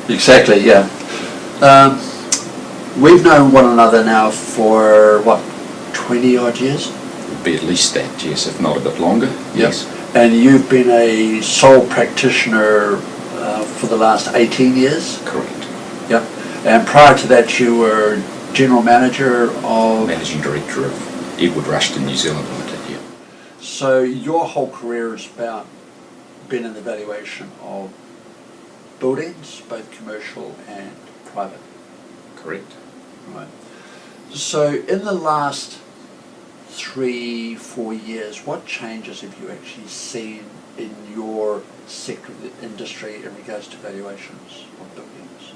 Exactly, yeah. We've known one another now for, what, 20 odd years? Would be at least that, yes, if not a bit longer. Yes. And you've been a sole practitioner for the last 18 years? Correct. Yeah. And prior to that you were general manager of... Managing director of Edward Rushton New Zealand Limited, yeah. So your whole career is about being in the valuation of buildings, both commercial and private. Correct. Right. So in the last 3-4 years, what changes have you actually seen in your sector of the industry in regards to valuations of buildings?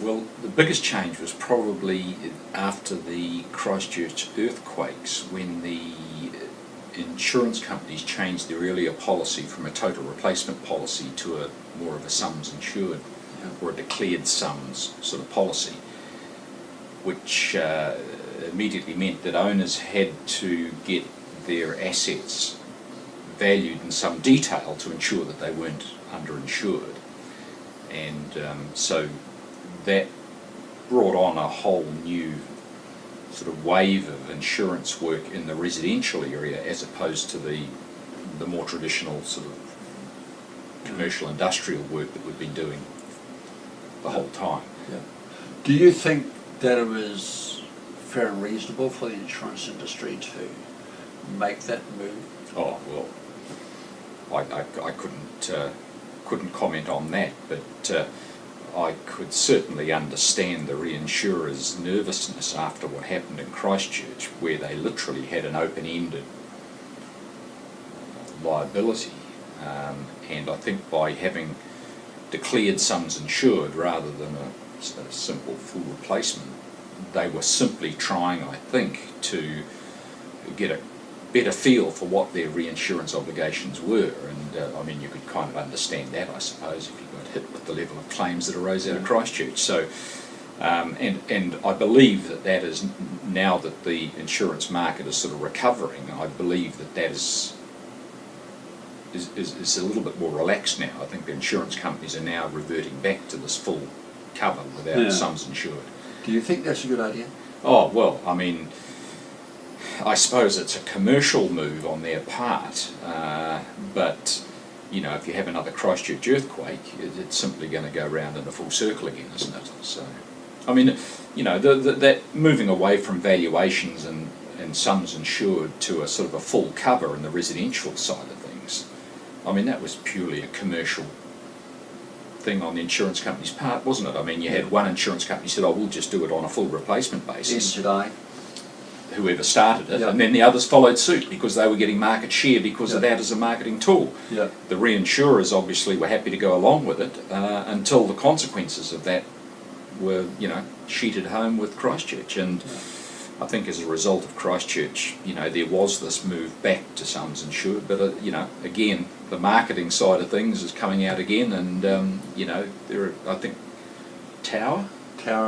Well, the biggest change was probably after the Christchurch earthquakes, when the insurance companies changed their earlier policy from a total replacement policy to a more of a sums insured, or a declared sums sort of policy, which immediately meant that owners had to get their assets valued in some detail to ensure that they weren't underinsured. And so that brought on a whole new sort of wave of insurance work in the residential area, as opposed to the more traditional sort of commercial industrial work that we've been doing the whole time. Yeah. Do you think that it was fair and reasonable for the insurance industry to make that move? Oh well, I couldn't comment on that, but I could certainly understand the reinsurers' nervousness after what happened in Christchurch, where they literally had an open-ended liability, and I think by having declared sums insured rather than a simple full replacement, they were simply trying, I think, to get a better feel for what their reinsurance obligations were. And I mean, you could kind of understand that, I suppose, if you got hit with the level of claims that arose out of Christchurch. So, and I believe that is, now that the insurance market is sort of recovering, I believe that is a little bit more relaxed now. I think the insurance companies are now reverting back to this full cover without sums insured. Do you think that's a good idea? Oh, well, I mean, I suppose it's a commercial move on their part, but, you know, if you have another Christchurch earthquake, it's simply going to go round in a full circle again, isn't it? So, I mean, you know, that moving away from valuations and sums insured to a sort of a full cover in the residential side of things, I mean, that was purely a commercial thing on the insurance company's part, wasn't it? I mean, you had one insurance company said, oh, we'll just do it on a full replacement basis. Whoever started it, and then the others followed suit because they were getting market share because of that as a marketing tool. The reinsurers obviously were happy to go along with it until the consequences of that were, you know, sheeted home with Christchurch. And I think as a result of Christchurch, you know, there was this move back to sums insured, but you know, again, the marketing side of things is coming out again, and you know, there are, I think, Tower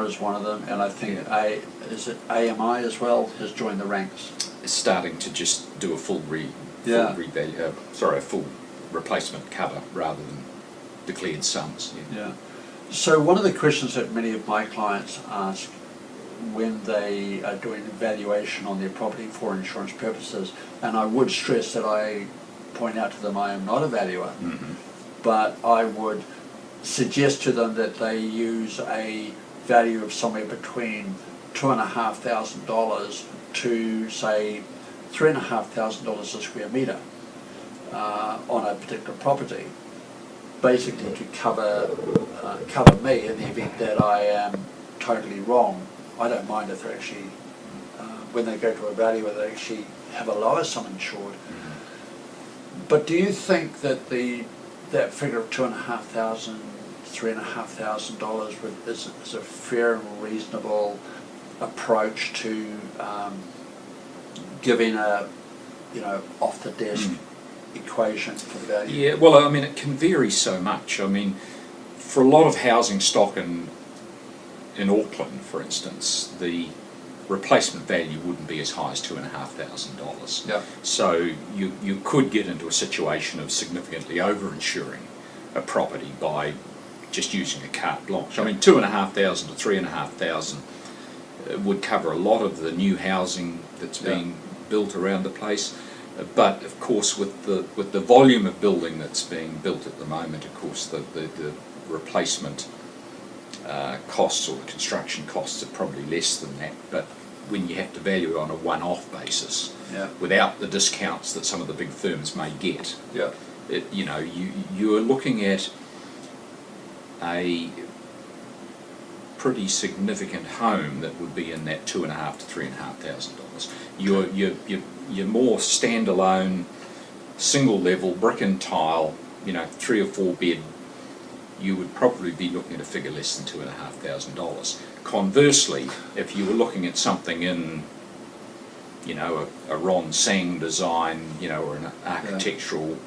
is one of them, and I think AMI as well has joined the ranks. It's starting to just do a full full replacement cover rather than declared sums. So one of the questions that many of my clients ask when they are doing evaluation on their property for insurance purposes, and I would stress that I point out to them I am not a valuer, but I would suggest to them that they use a value of somewhere between $2,500 to, say, $3,500 a square metre on a particular property, basically to cover me in the event that I am totally wrong. I don't mind if they're actually, when they go to a valuer, they actually have a lower sum insured. But do you think that that figure of $2,500, $3,500 is a fair and reasonable approach to giving a, you know, off the desk equation for the value? Yeah, well, I mean, it can vary so much. I mean, for a lot of housing stock in Auckland, for instance, the replacement value wouldn't be as high as $2,500. So you could get into a situation of significantly over-insuring a property by just using a carte blanche. I mean, 2,500 to 3,500 would cover a lot of the new housing that's being built around the place. But of course, with the volume of building that's being built at the moment, of course, the replacement costs or the construction costs are probably less than that. But when you have to value it on a one-off basis, without the discounts that some of the big firms may get, you are looking at a pretty significant home that would be in that $2,500 to $3,500. You're more standalone, single level, brick and tile, 3 or 4 bed. You would probably be looking at a figure less than $2,500. Conversely, if you were looking at something in, a Ron Sang design, or an architectural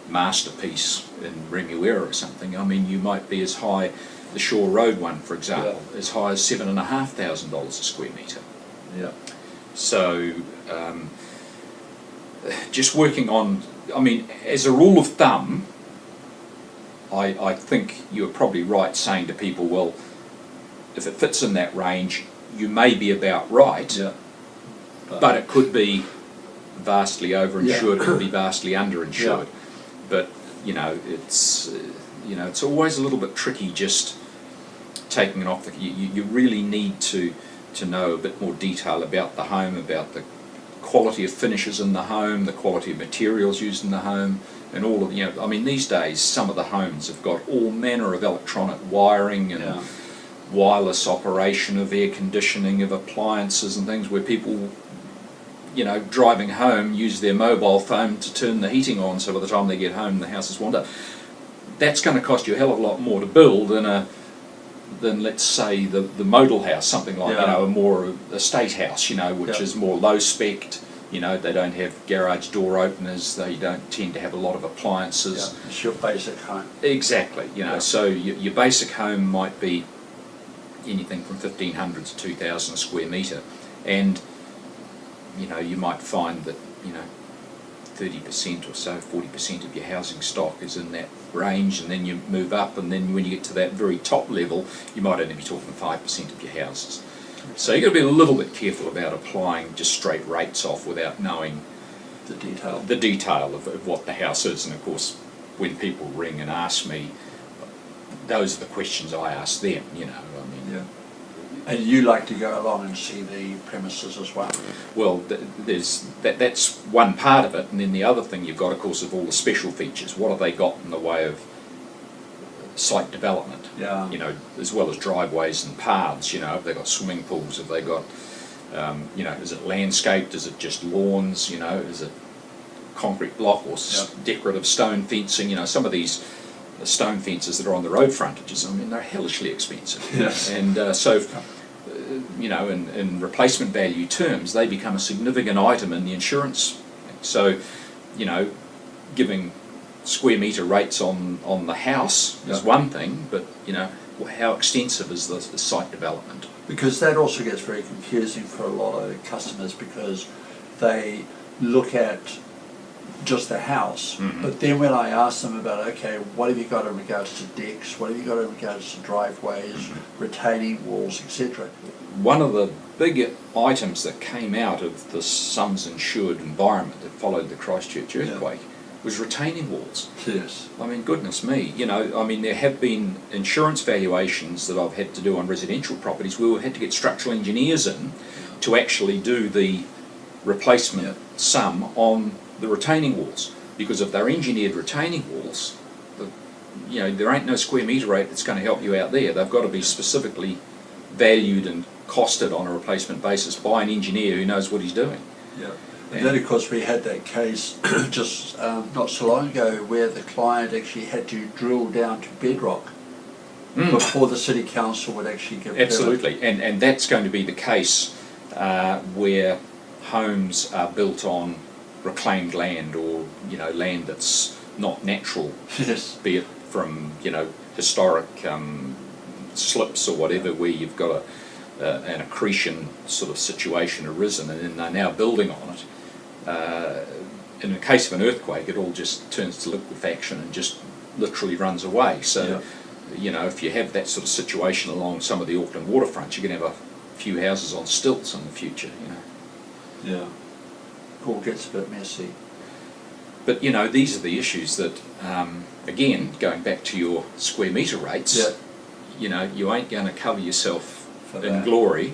masterpiece in Remuera or something, I mean, you might be as high, the Shore Road one, for example, as high as $7,500 a square metre. Yeah. So, just working on, I mean, as a rule of thumb, I think you're probably right saying to people, well, if it fits in that range, you may be about right, but it could be vastly overinsured, it could be vastly underinsured. But it's always a little bit tricky just taking it off. You really need to know a bit more detail about the home, about the quality of finishes in the home, the quality of materials used in the home, and all of I mean, these days some of the homes have got all manner of electronic wiring and wireless operation of air conditioning, of appliances and things, where people driving home use their mobile phone to turn the heating on, so by the time they get home the house is warmed up. That's going to cost you a hell of a lot more to build than let's say the modal house, something like a more estate house, which is more low spec. They don't have garage door openers. They don't tend to have a lot of appliances. Yeah, it's your basic home. Exactly. So your basic home might be anything from 1,500 to 2,000 a square metre, and you might find that 30% or so, 40% of your housing stock is in that range, and then you move up, and then when you get to that very top level, you might only be talking 5% of your houses. So you've got to be a little bit careful about applying just straight rates off without knowing the detail of what the house is. And of course, when people ring and ask me, those are the questions I ask them. And you like to go along and see the premises as well? Well, that's one part of it, and then the other thing you've got, of course, of all the special features. What have they got in the way of site development? As well as driveways and paths. Have they got swimming pools? Have they got, is it landscaped? Is it just lawns? Is it concrete block or decorative stone fencing? Some of these stone fences that are on the road frontages, I mean, they're hellishly expensive. Yes. And so, in replacement value terms, they become a significant item in the insurance. So, giving square metre rates on the house is one thing, but, how extensive is the site development? Because that also gets very confusing for a lot of customers, because they look at just the house, but then when I ask them about, okay, what have you got in regards to decks, what have you got in regards to driveways, retaining walls, etc. One of the big items that came out of the sums insured environment that followed the Christchurch earthquake was retaining walls. Yes. I mean, goodness me, there have been insurance valuations that I've had to do on residential properties where we've had to get structural engineers in to actually do the replacement sum on the retaining walls, because if they're engineered retaining walls, there ain't no square metre rate that's going to help you out there. They've got to be specifically valued and costed on a replacement basis by an engineer who knows what he's doing. Yeah. And then, of course, we had that case just not so long ago where the client actually had to drill down to bedrock before the city council would actually give Absolutely, and that's going to be the case where homes are built on reclaimed land, or land that's not natural, be it from historic slips or whatever, where you've got an accretion sort of situation arisen, and then they're now building on it. In the case of an earthquake, it all just turns to liquefaction and just literally runs away. So you know, if you have that sort of situation along some of the Auckland waterfront, you're going to have a few houses on stilts in the future, you know. Yeah. All gets a bit messy. But, you know, these are the issues that, again, going back to your square metre rates, Yeah. you know, you ain't going to cover yourself For in that. glory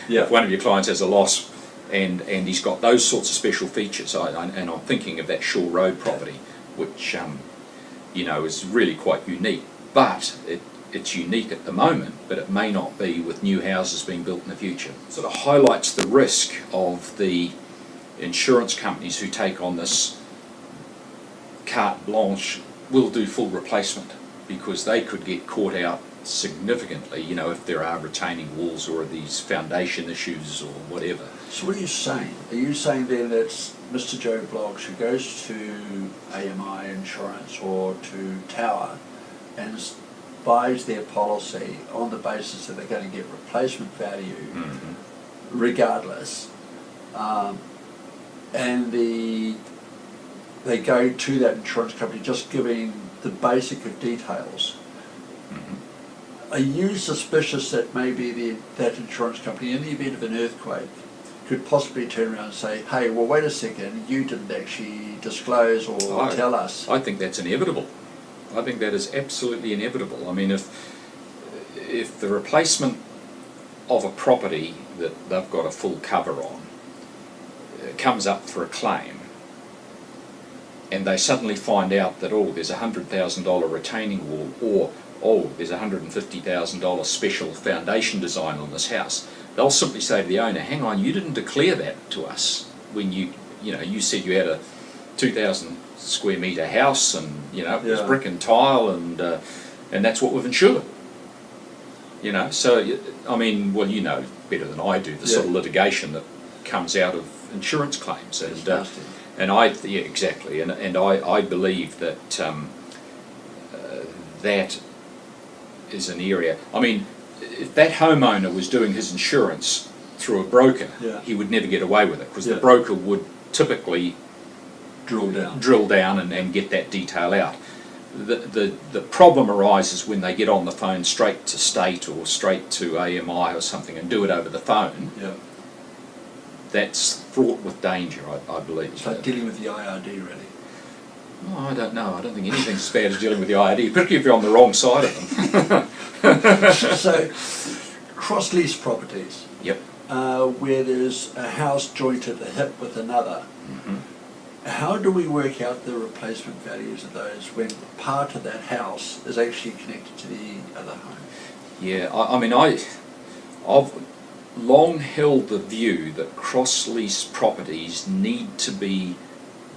Yeah. if one of your clients has a loss and he's got those sorts of special features. And I'm thinking of that Shore Road property, which, you know, is really quite unique. But it's unique at the moment, but it may not be with new houses being built in the future. Sort of highlights the risk of the insurance companies who take on this carte blanche, will do full replacement, because they could get caught out significantly, you know, if there are retaining walls or these foundation issues or whatever. So what are you saying? Are you saying then that Mr. Joe Bloggs, who goes to AMI Insurance or to Tower and buys their policy on the basis that they're going to get replacement value regardless, and they go to that insurance company just giving the basic of details? Are you suspicious that maybe that insurance company, in the event of an earthquake, could possibly turn around and say, hey, well, wait a second, you didn't actually disclose or tell us? I think that's inevitable. I think that is absolutely inevitable. I mean, if the replacement of a property that they've got a full cover on comes up for a claim, and they suddenly find out that, oh, there's a $100,000 retaining wall, or oh, there's a $150,000 special foundation design on this house, they'll simply say to the owner, hang on, you didn't declare that to us when you said you had a 2,000 square metre house, and, you know, it was brick and tile, and that's what we've insured. You know, so, I mean, well, you know better than I do the sort of litigation that comes out of insurance claims. And exactly, and I believe that that is an area. I mean, if that homeowner was doing his insurance through a broker, he would never get away with it, because the broker would typically drill down and get that detail out. The problem arises when they get on the phone straight to state or straight to AMI or something and do it over the phone. That's fraught with danger, I believe. It's like dealing with the IRD, really. Oh, I don't know. I don't think anything's as bad as dealing with the IRD, particularly if you're on the wrong side of them. So, cross-lease properties, where there's a house joined at the hip with another, how do we work out the replacement values of those when part of that house is actually connected to the other home? Yeah, I mean, I've long held the view that cross-lease properties need to be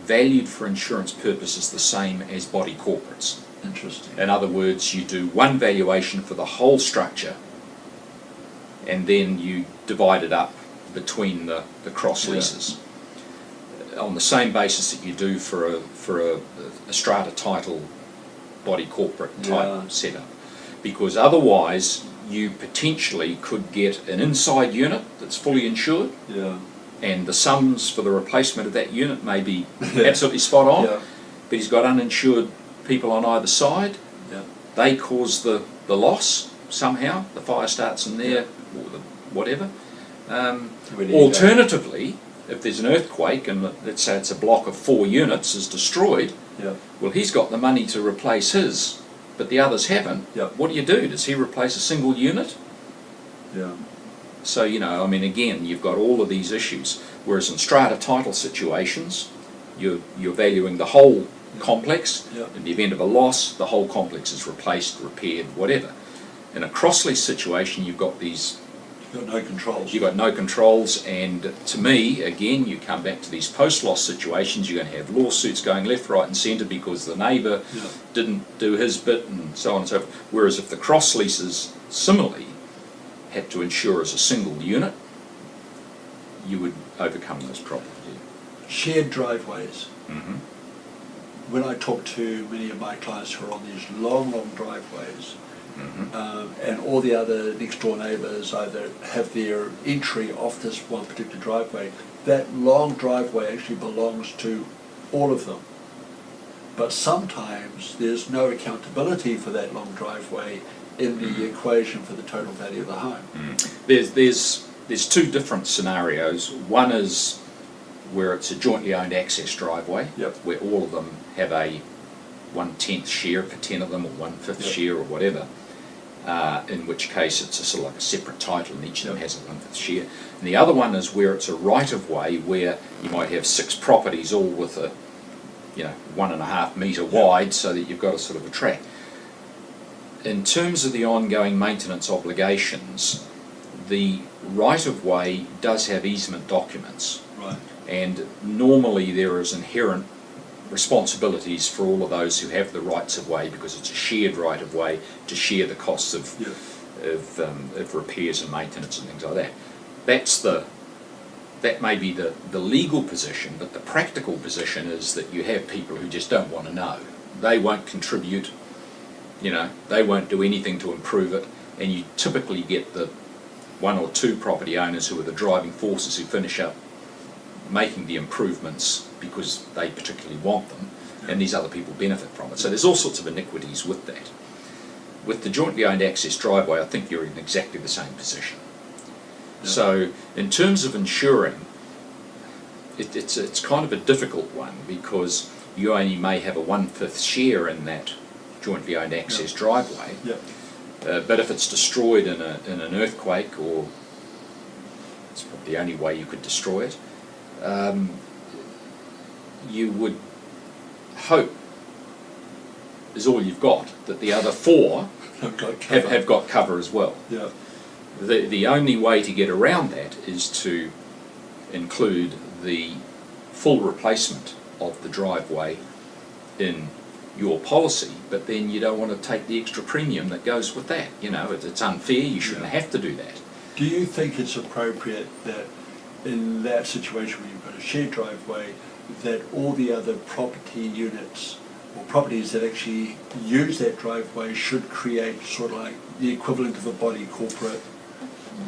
valued for insurance purposes the same as body corporates. Interesting. In other words, you do one valuation for the whole structure, and then you divide it up between the cross leases on the same basis that you do for a strata title body corporate type setup, because otherwise you potentially could get an inside unit that's fully insured, and the sums for the replacement of that unit may be absolutely spot on, but he's got uninsured people on either side. They cause the loss somehow. The fire starts in there, or the whatever. Alternatively, if there's an earthquake and let's say it's a block of 4 units is destroyed, well, he's got the money to replace his, but the others haven't. What do? Does he replace a single unit? So, you know, I mean, again, you've got all of these issues. Whereas in strata title situations, you're valuing the whole complex. In the event of a loss, the whole complex is replaced, repaired, whatever. In a cross-lease situation, you've got these... You've got no controls. You've got no controls, and to me, again, you come back to these post-loss situations, you're going to have lawsuits going left, right and centre because the neighbour didn't do his bit and so on and so forth. Whereas if the cross-leases similarly had to insure as a single unit, you would overcome those problems. Shared driveways. When I talk to many of my clients who are on these long driveways, and all the other next door neighbours either have their entry off this one particular driveway, that long driveway actually belongs to all of them. but sometimes there's no accountability for that long driveway in the equation for the total value of the home. There's two different scenarios. One is where it's a jointly owned access driveway, Yep. where all of them have a 1/10 share for 10 of them, or 1/5 Yep. share, or whatever. In which case it's a sort of like a separate title, and each of them has a 1/5 share. And the other one is where it's a right of way, where you might have 6 properties all with a 1.5 metre wide, so that you've got a sort of a track. In terms of the ongoing maintenance obligations, the right of way does have easement documents, Right. and normally there is inherent responsibilities for all of those who have the rights of way, because it's a shared right of way to share the costs of repairs and maintenance and things like that. That may be the legal position, but the practical position is that you have people who just don't want to know. They won't contribute, they won't do anything to improve it, and you typically get the 1 or 2 property owners who are the driving forces who finish up making the improvements because they particularly want them, and these other people benefit from it. So there's all sorts of iniquities with that. With the jointly owned access driveway, I think you're in exactly the same position. Yeah. So in terms of insuring, it's kind of a difficult one, because you only may have a 1/5 share in that jointly owned access driveway. Yeah. But if it's destroyed in an earthquake, or it's probably the only way you could destroy it, you would hope, is all you've got, that the other 4 have got cover as well. Yeah. The only way to get around that is to include the full replacement of the driveway in your policy, but then you don't want to take the extra premium that goes with that. It's unfair, you shouldn't have to do that. Do you think it's appropriate that in that situation where you've got a shared driveway, that all the other property units or properties that actually use that driveway should create sort of like the equivalent of a body corporate?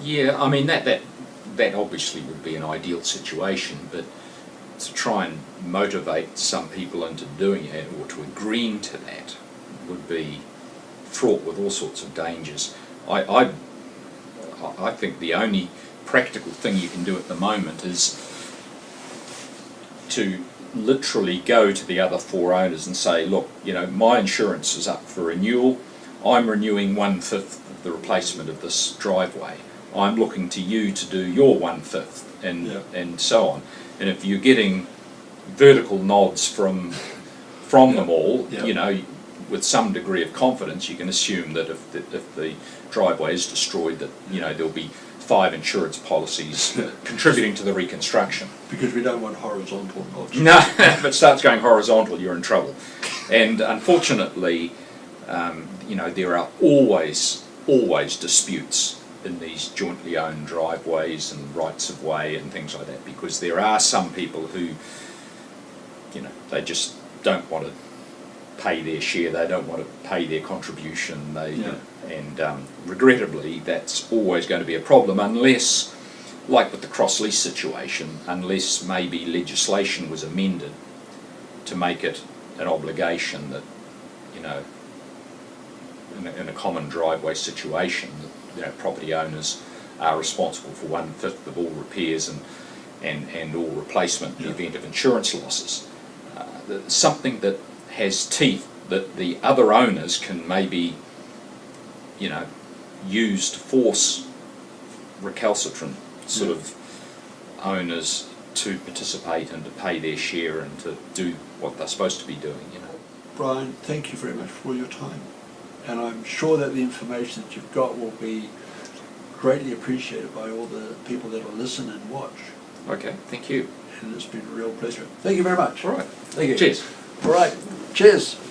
Yeah, I mean that obviously would be an ideal situation, but to try and motivate some people into doing it, or to agreeing to that, would be fraught with all sorts of dangers. I think the only practical thing you can do at the moment is to literally go to the other 4 owners and say, look, my insurance is up for renewal. I'm renewing 1/5 of the replacement of this driveway. I'm looking to you to do your 1/5, and so on. And if you're getting vertical nods from them all, with some degree of confidence, you can assume that if the driveway is destroyed, that there'll be 5 insurance policies contributing to the reconstruction. Because we don't want horizontal nods. No, if it starts going horizontal, you're in trouble. And unfortunately, there are always disputes in these jointly owned driveways and rights of way and things like that, because there are some people who, they just don't want to pay their share, they don't want to pay their contribution, and regrettably that's always going to be a problem, unless, like with the cross-lease situation, unless maybe legislation was amended to make it an obligation that, in a common driveway situation, that property owners are responsible for 1/5 of all repairs and all replacement in the event of insurance losses. Something that has teeth that the other owners can maybe, use to force recalcitrant sort of owners to participate and to pay their share and to do what they're supposed to be doing. Brian, thank you very much for your time, and I'm sure that the information that you've got will be greatly appreciated by all the people that will listen and watch. Okay, thank you. And it's been a real pleasure. Thank you very much. All right. Thank you. Cheers. All right. Cheers.